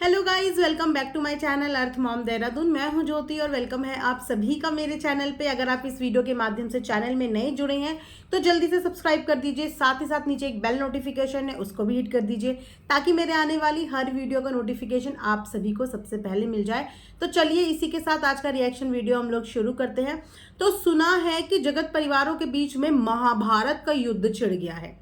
Hello guys, welcome back to my channel Earth Mom Dehradun. मैं हूं ज्योति और वेलकम है आप सभी का मेरे चैनल पे। अगर आप इस वीडियो के माध्यम से चैनल में नए जुड़े हैं तो जल्दी से सब्सक्राइब कर दीजिए। साथ ही साथ नीचे एक बेल नोटिफिकेशन है, उसको भी हिट कर दीजिए ताकि मेरे आने वाली हर वीडियो का नोटिफिकेशन आप सभी को सबसे पहले मिल जाए। तो चलिए इसी के साथ आज का रिएक्शन वीडियो हम लोग शुरू करते हैं। तो सुना है कि जगत परिवारों के बीच में महाभारत का युद्ध छिड़ गया है।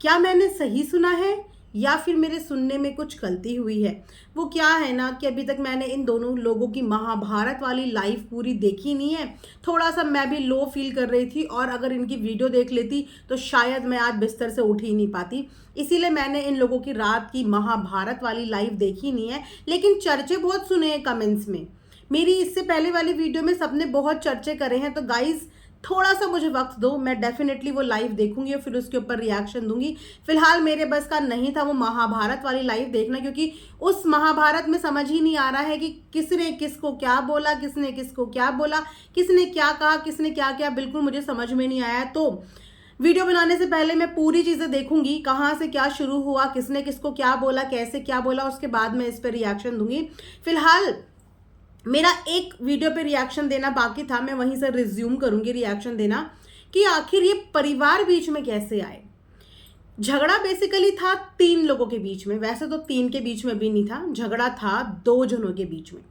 क्या मैंने सही सुना है या फिर मेरे सुनने में कुछ गलती हुई है? वो क्या है ना कि अभी तक मैंने इन दोनों लोगों की महाभारत वाली लाइफ पूरी देखी नहीं है। थोड़ा सा मैं भी लो फील कर रही थी और अगर इनकी वीडियो देख लेती तो शायद मैं आज बिस्तर से उठ ही नहीं पाती। इसीलिए मैंने इन लोगों की रात की महाभारत वाली लाइफ देखी नहीं है, लेकिन चर्चे बहुत सुने हैं कमेंट्स में। मेरी इससे पहले वाली वीडियो में सबने बहुत चर्चे करे हैं। तो गाइज थोड़ा सा मुझे वक्त दो, मैं डेफिनेटली वो लाइव देखूंगी और फिर उसके ऊपर रिएक्शन दूंगी। फिलहाल मेरे बस का नहीं था वो महाभारत वाली लाइव देखना, क्योंकि उस महाभारत में समझ ही नहीं आ रहा है कि किसने किसको क्या बोला, किसने किसको क्या बोला, किसने क्या कहा, किसने क्या किया, बिल्कुल मुझे समझ में नहीं आया। तो वीडियो बनाने से पहले मैं पूरी चीजें देखूंगी, कहाँ से क्या शुरू हुआ, किसने किसको क्या बोला, कैसे क्या बोला, उसके बाद मैं इस पर रिएक्शन दूंगी। फिलहाल मेरा एक वीडियो पे रिएक्शन देना बाकी था, मैं वहीं से रिज्यूम करूंगी रिएक्शन देना कि आखिर ये परिवार बीच में कैसे आए। झगड़ा बेसिकली था तीन लोगों के बीच में, वैसे तो तीन के बीच में भी नहीं था, झगड़ा था दो जनों के बीच में।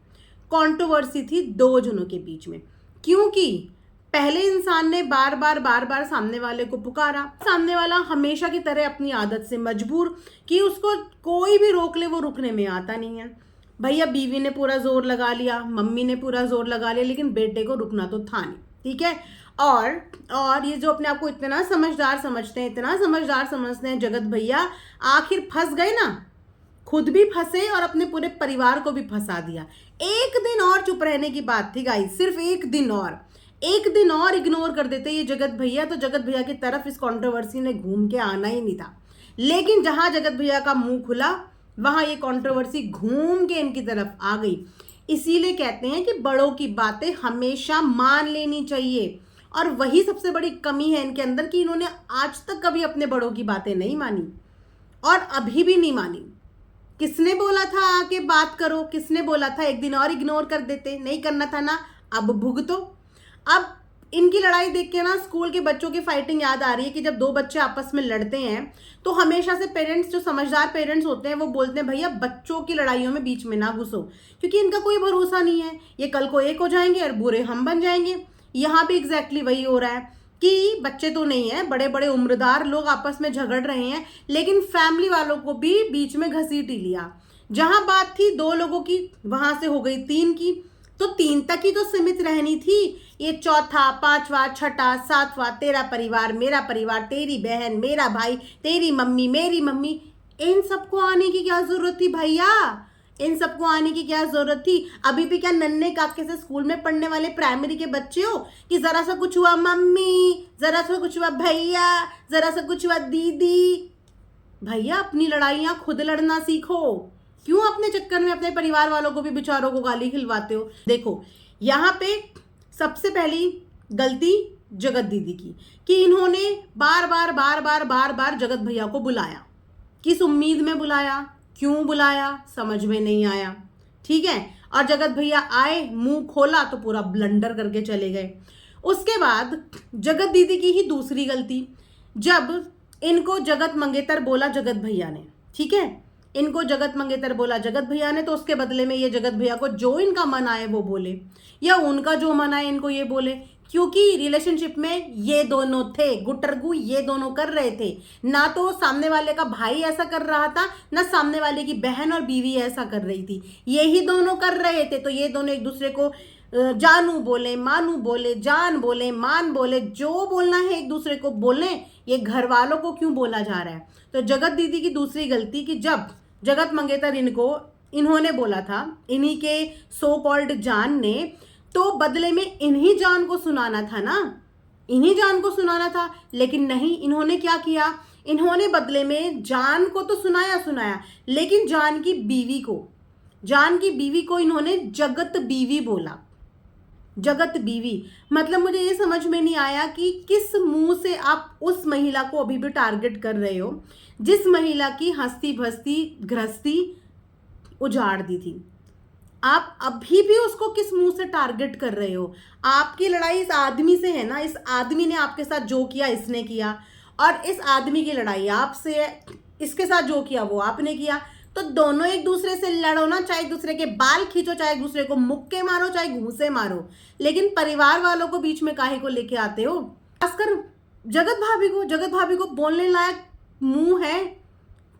कंट्रोवर्सी थी दो जनों के बीच में, क्योंकि पहले इंसान ने बार बार सामने वाले को पुकारा। सामने वाला हमेशा की तरह अपनी आदत से मजबूर कि उसको कोई भी रोक ले वो रुकने में आता नहीं है। भैया बीवी ने पूरा जोर लगा लिया, मम्मी ने पूरा जोर लगा लिया, लेकिन बेटे को रुकना तो था नहीं। ठीक है। और ये जो अपने आप को इतना समझदार समझते हैं, इतना समझदार समझते हैं जगत भैया, आखिर फंस गए ना। खुद भी फंसे और अपने पूरे परिवार को भी फंसा दिया। एक दिन और चुप रहने की बात थी गाइस, सिर्फ एक दिन और इग्नोर कर देते ये जगत भैया, तो जगत भैया की तरफ इस कंट्रोवर्सी ने घूम के आना ही नहीं था। लेकिन जहां जगत भैया का मुंह खुला वहां ये कंट्रोवर्सी घूम के इनकी तरफ आ गई। इसीलिए कहते हैं कि बड़ों की बातें हमेशा मान लेनी चाहिए, और वही सबसे बड़ी कमी है इनके अंदर कि इन्होंने आज तक कभी अपने बड़ों की बातें नहीं मानी और अभी भी नहीं मानी। किसने बोला था आके बात करो, किसने बोला था एक दिन और इग्नोर कर देते, नहीं करना था ना, अब भुगतो। अब इनकी लड़ाई देख के ना स्कूल के बच्चों की फाइटिंग याद आ रही है कि जब दो बच्चे आपस में लड़ते हैं तो हमेशा से पेरेंट्स, जो समझदार पेरेंट्स होते हैं, वो बोलते हैं भैया बच्चों की लड़ाइयों में बीच में ना घुसो, क्योंकि इनका कोई भरोसा नहीं है, ये कल को एक हो जाएंगे और बुरे हम बन जाएंगे। यहाँ भी एग्जैक्टली वही हो रहा है कि बच्चे तो नहीं है, बड़े बड़े उम्रदार लोग आपस में झगड़ रहे हैं, लेकिन फैमिली वालों को भी बीच में घसीट ही लिया। जहां बात थी दो लोगों की, वहां से हो गई तीन की। तो तीन तक ही तो सीमित रहनी थी। ये चौथा, पांचवा, छठा, सातवां, तेरा परिवार, मेरा परिवार, तेरी बहन, मेरा भाई, तेरी मम्मी, मेरी मम्मी, इन सबको आने की क्या जरूरत थी भैया? इन सबको आने की क्या जरूरत थी? अभी भी क्या नन्हे काके से स्कूल में पढ़ने वाले प्राइमरी के बच्चे हो कि जरा सा कुछ हुआ मम्मी, जरा सा कुछ हुआ भैया, जरा सा कुछ हुआ दीदी? भैया अपनी लड़ाइयां खुद लड़ना सीखो। क्यों अपने चक्कर में अपने परिवार वालों को भी बेचारों को गाली खिलवाते हो? देखो यहाँ पे सबसे पहली गलती जगत दीदी की कि इन्होंने बार बार जगत भैया को बुलाया। किस उम्मीद में बुलाया, क्यों बुलाया, समझ में नहीं आया। ठीक है। और जगत भैया आए, मुंह खोला तो पूरा ब्लंडर करके चले गए। उसके बाद जगत दीदी की ही दूसरी गलती, जब इनको जगत मंगेतर बोला जगत भैया ने, ठीक है, इनको जगत मंगेतर बोला जगत भैया ने, तो उसके बदले में ये जगत भैया को जो इनका मन आए वो बोले, या उनका जो मन आए इनको ये बोले, क्योंकि रिलेशनशिप में ये दोनों थे, गुटरगू ये दोनों कर रहे थे। ना तो सामने वाले का भाई ऐसा कर रहा था, ना सामने वाले की बहन और बीवी ऐसा कर रही थी, यही दोनों कर रहे थे। तो ये दोनों एक दूसरे को जानू बोले, मानू बोले, जान बोले, मान बोले, जो बोलना है एक दूसरे को बोले। ये घर वालों को क्यों बोला जा रहा है? तो जगत दीदी की दूसरी गलती कि जब जगत मंगेतर इन्होंने बोला था, इन्हीं के सो कॉल्ड जान ने, तो बदले में इन्हीं जान को सुनाना था ना, इन्हीं जान को सुनाना था। लेकिन नहीं, इन्होंने क्या किया, इन्होंने बदले में जान को तो सुनाया, लेकिन जान की बीवी को इन्होंने जगत बीवी बोला। जगत बीवी मतलब मुझे ये समझ में नहीं आया कि किस मुंह से आप उस महिला को अभी भी टारगेट कर रहे हो, जिस महिला की हंसती भसती गृहस्थी उजाड़ दी थी। आप अभी भी उसको किस मुंह से टारगेट कर रहे हो? आपकी लड़ाई इस आदमी से है ना, इस आदमी ने आपके साथ जो किया इसने किया, और इस आदमी की लड़ाई आपसे है, इसके साथ जो किया वो आपने किया। तो दोनों एक दूसरे से लड़ो ना, चाहे एक दूसरे के बाल खींचो, चाहे एक दूसरे को मुक्के मारो, चाहे घूंसे मारो, लेकिन परिवार वालों को बीच में काहे को लेके आते हो? खासकर जगत भाभी को बोलने लायक मुंह है?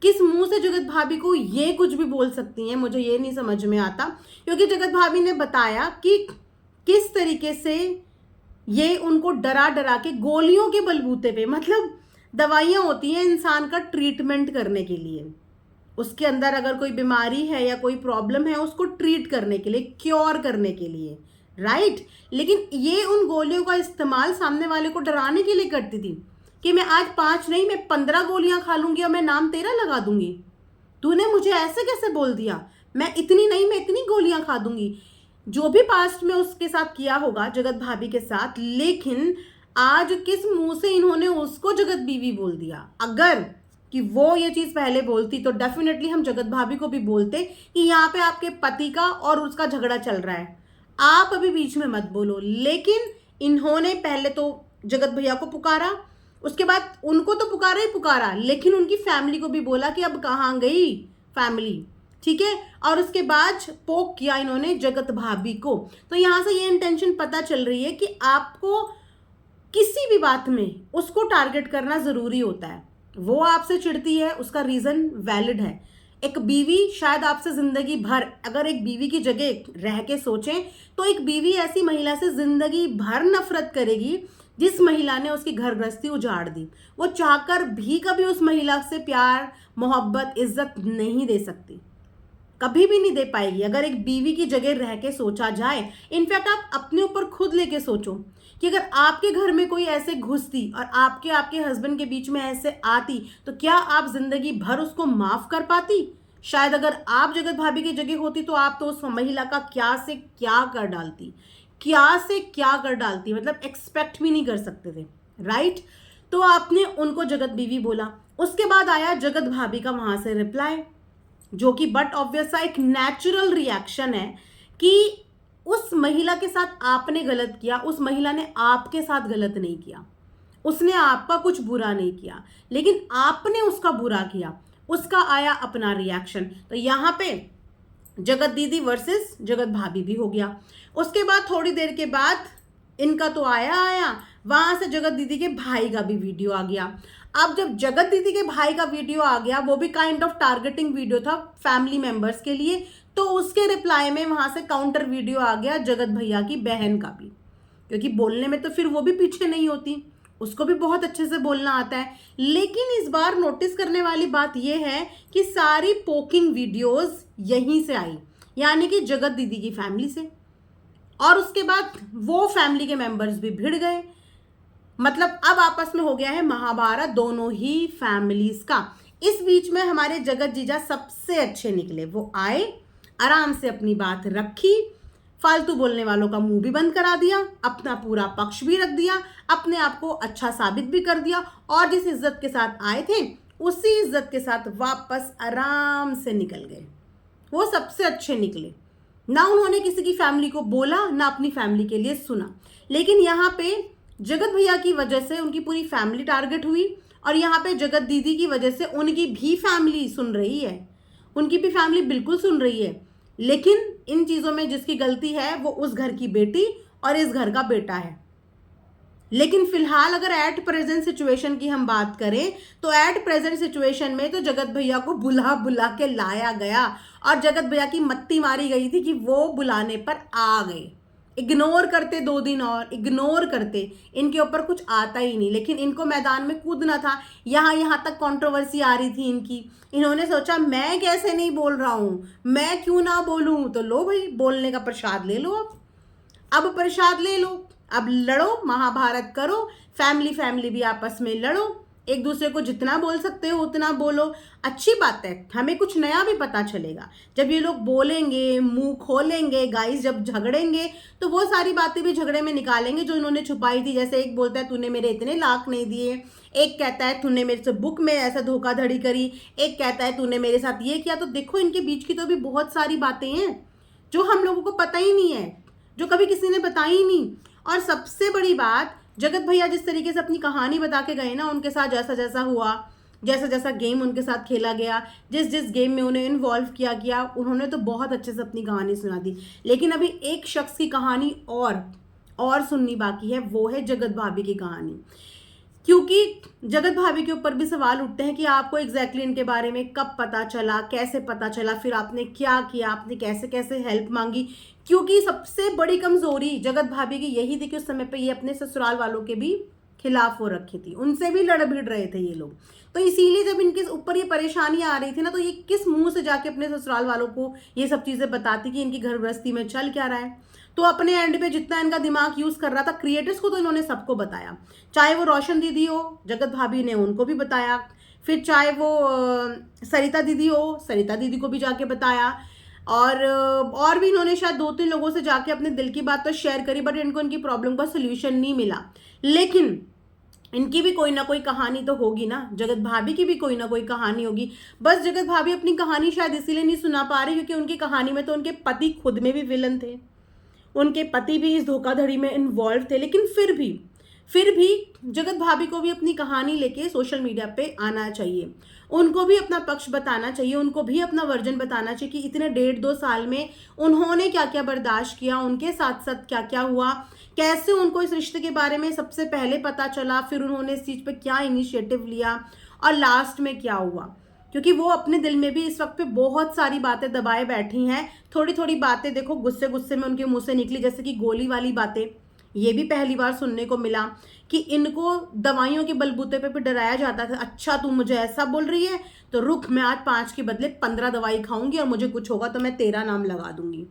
किस मुंह से जगत भाभी को ये कुछ भी बोल सकती हैं? मुझे ये नहीं समझ में आता, क्योंकि जगत भाभी ने बताया कि किस तरीके से ये उनको डरा डरा के गोलियों के बलबूते पे, मतलब दवाइयाँ होती हैं इंसान का ट्रीटमेंट करने के लिए, उसके अंदर अगर कोई बीमारी है या कोई प्रॉब्लम है उसको ट्रीट करने के लिए, क्योर करने के लिए, राइट। लेकिन ये उन गोलियों का इस्तेमाल सामने वाले को डराने के लिए करती थी कि मैं आज 5 नहीं, मैं 15 गोलियां खा लूंगी और मैं नाम तेरा लगा दूंगी। तूने मुझे ऐसे कैसे बोल दिया? मैं इतनी नहीं, मैं इतनी गोलियां खा दूंगी। जो भी पास्ट में उसके साथ किया होगा जगत भाभी के साथ, लेकिन आज किस मुंह से इन्होंने उसको जगत बीवी बोल दिया? अगर कि वो ये चीज पहले बोलती तो डेफिनेटली हम जगत भाभी को भी बोलते कि यहाँ पे आपके पति का और उसका झगड़ा चल रहा है, आप अभी बीच में मत बोलो। लेकिन इन्होंने पहले तो जगत भैया को पुकारा, उसके बाद उनको तो पुकारा ही पुकारा, लेकिन उनकी फैमिली को भी बोला कि अब कहाँ गई फैमिली, ठीक है। और उसके बाद पोक किया इन्होंने जगत भाभी को। तो यहां से ये इंटेंशन पता चल रही है कि आपको किसी भी बात में उसको टारगेट करना जरूरी होता है। वो आपसे चिढ़ती है, उसका रीजन वैलिड है। एक बीवी शायद आपसे जिंदगी भर, अगर एक बीवी की जगह रह के सोचें तो एक बीवी ऐसी महिला से जिंदगी भर नफरत करेगी जिस महिला ने उसकी घर गृहस्थी उजाड़ दी। वो चाहकर भी कभी उस महिला से प्यार, मोहब्बत, इज्जत नहीं दे सकती, कभी भी नहीं दे पाएगी। अगर एक बीवी की जगह रह के सोचा जाए, इनफैक्ट आप अपने ऊपर खुद लेके सोचो कि अगर आपके घर में कोई ऐसे घुसती और आपके हस्बैंड के बीच में ऐसे आती, तो क्या आप जिंदगी भर उसको माफ कर पाती? शायद अगर आप जगत भाभी की जगह होती तो आप तो उस महिला का क्या से क्या कर डालती, क्या से क्या कर डालती, मतलब एक्सपेक्ट भी नहीं कर सकते थे, राइट। तो आपने उनको जगत बीवी बोला। उसके बाद आया जगत भाभी का वहां से रिप्लाई, जो कि बट ऑब्वियस सा एक नेचुरल रिएक्शन है कि उस महिला के साथ आपने गलत किया, उस महिला ने आपके साथ गलत नहीं किया, उसने आपका कुछ बुरा नहीं किया, लेकिन आपने उसका बुरा किया। उसका आया अपना रिएक्शन। तो यहां पे जगत दीदी वर्सेस जगत भाभी भी हो गया। उसके बाद थोड़ी देर के बाद इनका तो आया वहां से जगत दीदी के भाई का भी वीडियो आ गया। अब जब जगत दीदी के भाई का वीडियो आ गया, वो भी काइंड ऑफ टारगेटिंग वीडियो था फैमिली मेंबर्स के लिए, तो उसके रिप्लाई में वहां से काउंटर वीडियो आ गया जगत भैया की बहन का भी, क्योंकि बोलने में तो फिर वो भी पीछे नहीं होती, उसको भी बहुत अच्छे से बोलना आता है। लेकिन इस बार नोटिस करने वाली बात यह है कि सारी पोकिंग वीडियोस यहीं से आई, यानी कि जगत दीदी की फैमिली से। और उसके बाद वो फैमिली के मेंबर्स भी भिड़ गए, मतलब अब आपस में हो गया है महाभारत दोनों ही फैमिलीज का। इस बीच में हमारे जगत जीजा सबसे अच्छे निकले। वो आए, आराम से अपनी बात रखी, फालतू बोलने वालों का मुंह भी बंद करा दिया, अपना पूरा पक्ष भी रख दिया, अपने आप को अच्छा साबित भी कर दिया, और जिस इज्जत के साथ आए थे उसी इज्जत के साथ वापस आराम से निकल गए। वो सबसे अच्छे निकले। ना उन्होंने किसी की फैमिली को बोला, ना अपनी फैमिली के लिए सुना। लेकिन यहाँ पे जगत भैया की वजह से उनकी पूरी फैमिली टारगेट हुई, और यहाँ पे जगत दीदी की वजह से उनकी भी फैमिली सुन रही है, उनकी भी फैमिली बिल्कुल सुन रही है। लेकिन इन चीज़ों में जिसकी गलती है वो उस घर की बेटी और इस घर का बेटा है। लेकिन फिलहाल अगर एट प्रेजेंट सिचुएशन की हम बात करें तो एट प्रेजेंट सिचुएशन में तो जगत भैया को बुला बुला के लाया गया, और जगत भैया की मत्ती मारी गई थी कि वो बुलाने पर आ गए। इग्नोर करते 2 दिन और इग्नोर करते, इनके ऊपर कुछ आता ही नहीं, लेकिन इनको मैदान में कूदना था। यहाँ तक कंट्रोवर्सी आ रही थी इनकी। इन्होंने सोचा मैं कैसे नहीं बोल रहा हूँ, मैं क्यों ना बोलूँ, तो लो भाई बोलने का प्रसाद ले लो। अब प्रसाद ले लो, अब लड़ो, महाभारत करो, फैमिली भी आपस में लड़ो, एक दूसरे को जितना बोल सकते हो उतना बोलो। अच्छी बात है, हमें कुछ नया भी पता चलेगा जब ये लोग बोलेंगे, मुंह खोलेंगे। गाइस जब झगड़ेंगे तो वो सारी बातें भी झगड़े में निकालेंगे जो इन्होंने छुपाई थी। जैसे एक बोलता है तूने मेरे इतने लाख नहीं दिए, एक कहता है तूने मेरे से बुक में ऐसा धोखाधड़ी करी, एक कहता है तूने मेरे साथ ये किया। तो देखो इनके बीच की तो भी बहुत सारी बातें हैं जो हम लोगों को पता ही नहीं है, जो कभी किसी ने बताई ही नहीं। और सबसे बड़ी बात, जगत भैया जिस तरीके से अपनी कहानी बता के गए ना, उनके साथ जैसा जैसा हुआ, जैसा जैसा गेम उनके साथ खेला गया, जिस जिस गेम में उन्हें इन्वॉल्व किया गया, उन्होंने तो बहुत अच्छे से अपनी कहानी सुना दी। लेकिन अभी एक शख्स की कहानी और सुननी बाकी है, वो है जगत भाभी की कहानी। क्योंकि जगत भाभी के ऊपर भी सवाल उठते हैं कि आपको एग्जैक्टली इनके बारे में कब पता चला, कैसे पता चला, फिर आपने क्या किया, आपने कैसे कैसे हेल्प मांगी। क्योंकि सबसे बड़ी कमजोरी जगत भाभी की यही थी कि उस समय पे ये अपने ससुराल वालों के भी खिलाफ हो रखी थी, उनसे भी लड़ भिड़ रहे थे ये लोग। तो इसीलिए जब इनके ऊपर ये परेशानियां आ रही थी ना, तो ये किस मुंह से जाके अपने ससुराल वालों को ये सब चीजें बताती कि इनकी घर गृहस्थी में चल क्या रहा है। तो अपने एंड पे जितना इनका दिमाग यूज कर रहा था, क्रिएटर्स को तो इन्होंने सबको बताया, चाहे वो रोशन दीदी हो, जगत भाभी ने उनको भी बताया, फिर चाहे वो सरिता दीदी हो, सरिता दीदी को भी जाके बताया, और भी इन्होंने शायद 2-3 लोगों से जाके अपने दिल की बात तो शेयर करी, बट इनको इनकी प्रॉब्लम का सोल्यूशन नहीं मिला। लेकिन इनकी भी कोई ना कोई कहानी तो होगी ना, जगत भाभी की भी कोई ना कोई कहानी होगी। बस जगत भाभी अपनी कहानी शायद इसीलिए नहीं सुना पा रही क्योंकि उनकी कहानी में तो उनके पति खुद में भी विलन थे, उनके पति भी इस धोखाधड़ी में इन्वॉल्व थे। लेकिन फिर भी जगत भाभी को भी अपनी कहानी लेके सोशल मीडिया पे आना चाहिए, उनको भी अपना पक्ष बताना चाहिए, उनको भी अपना वर्जन बताना चाहिए कि इतने 1.5-2 साल में उन्होंने क्या क्या बर्दाश्त किया, उनके साथ साथ क्या क्या हुआ, कैसे उनको इस रिश्ते के बारे में सबसे पहले पता चला, फिर उन्होंने इस चीज़ पे क्या इनिशिएटिव लिया और लास्ट में क्या हुआ। क्योंकि वो अपने दिल में भी इस वक्त पे बहुत सारी बातें दबाए बैठी हैं। थोड़ी थोड़ी बातें देखो गुस्से गुस्से में उनके मुंह से निकली, जैसे कि गोली वाली बातें, ये भी पहली बार सुनने को मिला कि इनको दवाइयों के बलबूते पे डराया जाता था। अच्छा तू मुझे ऐसा बोल रही है तो रुक, मैं आज 5 के बदले 15 दवाई खाऊंगी और मुझे कुछ होगा तो मैं तेरा नाम लगा दूंगी,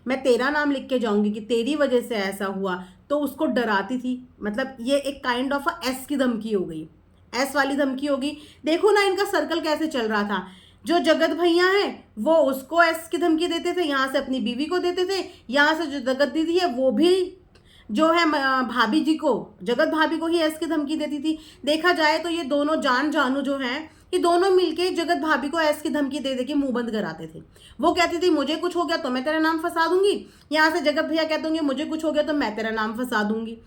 मैं तेरा नाम लिख के जाऊंगी कि तेरी वजह से ऐसा हुआ। तो उसको डराती थी। मतलब ये एक काइंड ऑफ एस की धमकी हो गई, एस वाली धमकी होगी। देखो ना इनका सर्कल कैसे चल रहा था, जो जगत भैया है वो उसको एस की धमकी देते थे, यहाँ से अपनी बीवी को देते थे, यहाँ से जो जगत दीदी है वो भी जो है भाभी जी को, जगत भाभी को ही एस की धमकी देती थी। देखा जाए तो ये दोनों जान जानू जो हैं, ये दोनों मिलके जगत भाभी को ऐस की धमकी दे दे के मुंह बंद कराते थे। वो कहती थी मुझे कुछ हो गया तो मैं तेरा नाम फंसा दूंगी, यहाँ से जगत भैया कहते होंगे मुझे कुछ हो गया तो मैं तेरा नाम फंसा दूंगी,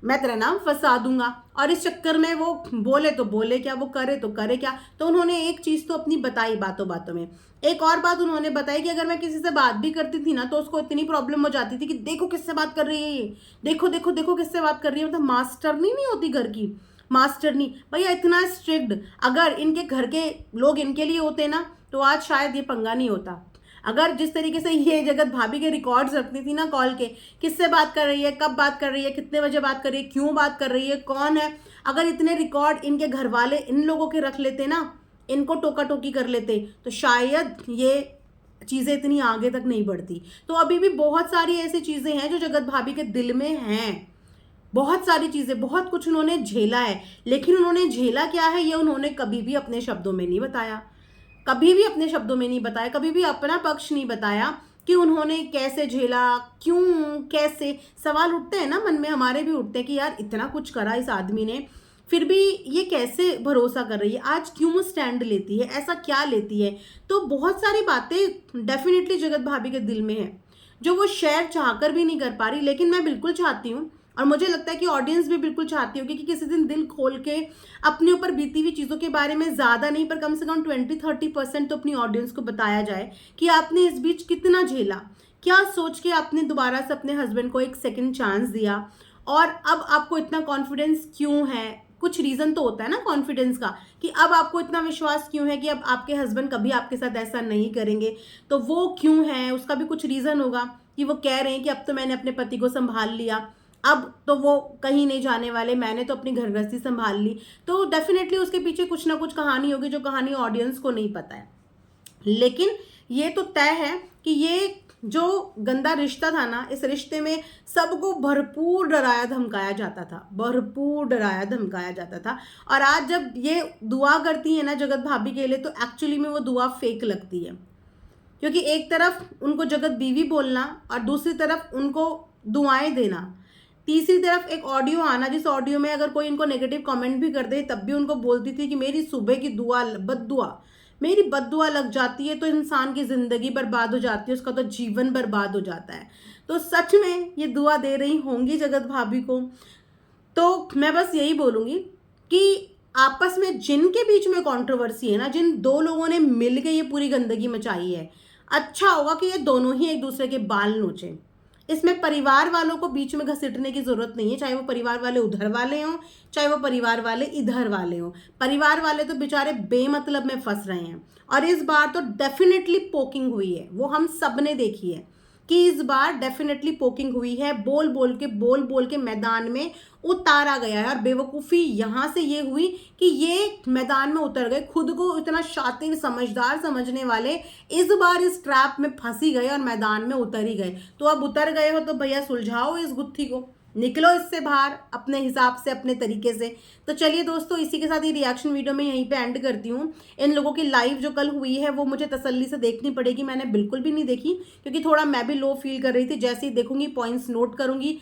मैं तेरा नाम फंसा दूंगा। और इस चक्कर में वो बोले तो बोले क्या, वो करे तो करे क्या। तो उन्होंने एक चीज तो अपनी बताई बातों बातों में। एक और बात उन्होंने बताई कि अगर मैं किसी से बात भी करती थी ना तो उसको इतनी प्रॉब्लम हो जाती थी कि देखो किससे बात कर रही है ये, देखो देखो देखो किससे बात कर रही है। मतलब मास्टर नहीं होती घर की, मास्टर नहीं भैया, इतना स्ट्रिक्ट। अगर इनके घर के लोग इनके लिए होते ना तो आज शायद ये पंगा नहीं होता। अगर जिस तरीके से ये जगत भाभी के रिकॉर्ड्स रखती थी ना कॉल के, किससे बात कर रही है, कब बात कर रही है, कितने बजे बात कर रही है, क्यों बात कर रही है, कौन है, अगर इतने रिकॉर्ड इनके घर वाले इन लोगों के रख लेते ना, इनको टोका टोकी कर लेते तो शायद ये चीज़ें इतनी आगे तक नहीं बढ़ती। तो अभी भी बहुत सारी ऐसी चीज़ें हैं जो जगत भाभी के दिल में हैं, बहुत सारी चीज़ें, बहुत कुछ उन्होंने झेला है। लेकिन उन्होंने झेला क्या है ये उन्होंने कभी भी अपने शब्दों में नहीं बताया, कभी भी अपने शब्दों में नहीं बताया, कभी भी अपना पक्ष नहीं बताया कि उन्होंने कैसे झेला, क्यों, कैसे। सवाल उठते हैं ना मन में, हमारे भी उठते हैं कि यार इतना कुछ करा इस आदमी ने, फिर भी ये कैसे भरोसा कर रही है, आज क्यों स्टैंड लेती है, ऐसा क्या लेती है। तो बहुत सारी बातें डेफिनेटली जगत भाभी के दिल में है जो वो शेयर चाहकर भी नहीं कर पा रही। लेकिन मैं बिल्कुल चाहती हूँ और मुझे लगता है कि ऑडियंस भी बिल्कुल चाहती होगी कि किसी दिन दिल खोल के अपने ऊपर बीती हुई चीज़ों के बारे में, ज़्यादा नहीं पर कम से कम 20-30% तो अपनी ऑडियंस को बताया जाए कि आपने इस बीच कितना झेला, क्या सोच के आपने दोबारा से अपने हस्बैंड को एक सेकंड चांस दिया और अब आपको इतना कॉन्फिडेंस क्यों है। कुछ रीज़न तो होता है ना कॉन्फिडेंस का कि अब आपको इतना विश्वास क्यों है कि अब आपके हस्बैंड कभी आपके साथ ऐसा नहीं करेंगे। तो वो क्यों है, उसका भी कुछ रीज़न होगा कि वो कह रहे हैं कि अब तो मैंने अपने पति को संभाल लिया, अब तो वो कहीं नहीं जाने वाले, मैंने तो अपनी घर गृहस्थी संभाल ली। तो डेफिनेटली उसके पीछे कुछ ना कुछ कहानी होगी जो कहानी ऑडियंस को नहीं पता है। लेकिन ये तो तय है कि ये जो गंदा रिश्ता था ना, इस रिश्ते में सबको भरपूर डराया धमकाया जाता था, भरपूर डराया धमकाया जाता था। और आज जब ये दुआ करती है ना जगत भाभी के लिए तो एक्चुअली में वो दुआ फेक लगती है, क्योंकि एक तरफ उनको जगत बीवी बोलना और दूसरी तरफ उनको दुआएं देना, तीसरी तरफ एक ऑडियो आना, जिस ऑडियो में अगर कोई इनको नेगेटिव कमेंट भी कर दे तब भी उनको बोलती थी कि मेरी सुबह की मेरी बद्दुआ लग जाती है तो इंसान की जिंदगी बर्बाद हो जाती है, उसका तो जीवन बर्बाद हो जाता है। तो सच में ये दुआ दे रही होंगी जगत भाभी को। तो मैं बस यही बोलूंगी कि आपस में जिनके बीच में कंट्रोवर्सी है ना, जिन दो लोगों ने मिल के ये पूरी गंदगी मचाई है, अच्छा होगा कि ये दोनों ही एक दूसरे के बाल नोचें। इसमें परिवार वालों को बीच में घसीटने की जरूरत नहीं है, चाहे वो परिवार वाले उधर वाले हों, चाहे वो परिवार वाले इधर वाले हों। परिवार वाले तो बेचारे बेमतलब में फंस रहे हैं, और इस बार तो डेफिनेटली पोकिंग हुई है, वो हम सब ने देखी है कि इस बार डेफिनेटली पोकिंग हुई है। बोल बोल के मैदान में उतारा गया है, और बेवकूफ़ी यहाँ से ये हुई कि ये मैदान में उतर गए, खुद को इतना शातिर समझदार समझने वाले इस बार इस ट्रैप में फंसी गए और मैदान में उतर ही गए। तो अब उतर गए हो तो भैया सुलझाओ इस गुत्थी को, निकलो इससे बाहर अपने हिसाब से, अपने तरीके से। तो चलिए दोस्तों, इसी के साथ ये रिएक्शन वीडियो मैं यहीं पे एंड करती हूँ। इन लोगों की लाइव जो कल हुई है वो मुझे तसल्ली से देखनी पड़ेगी, मैंने बिल्कुल भी नहीं देखी क्योंकि थोड़ा मैं भी लो फील कर रही थी। जैसे ही देखूंगी पॉइंट्स नोट करूंगी,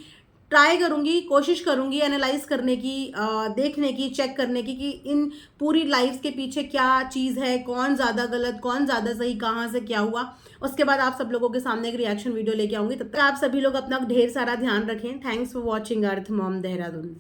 ट्राई करूंगी, कोशिश करूंगी एनालाइज करने की, देखने की, चेक करने की कि इन पूरी लाइव्स के पीछे क्या चीज़ है, कौन ज़्यादा गलत, कौन ज़्यादा सही, कहाँ से क्या हुआ। उसके बाद आप सब लोगों के सामने एक रिएक्शन वीडियो लेके आऊंगी। तब तक आप सभी लोग अपना ढेर सारा ध्यान रखें। Thanks for watching earth Mom Dehradun.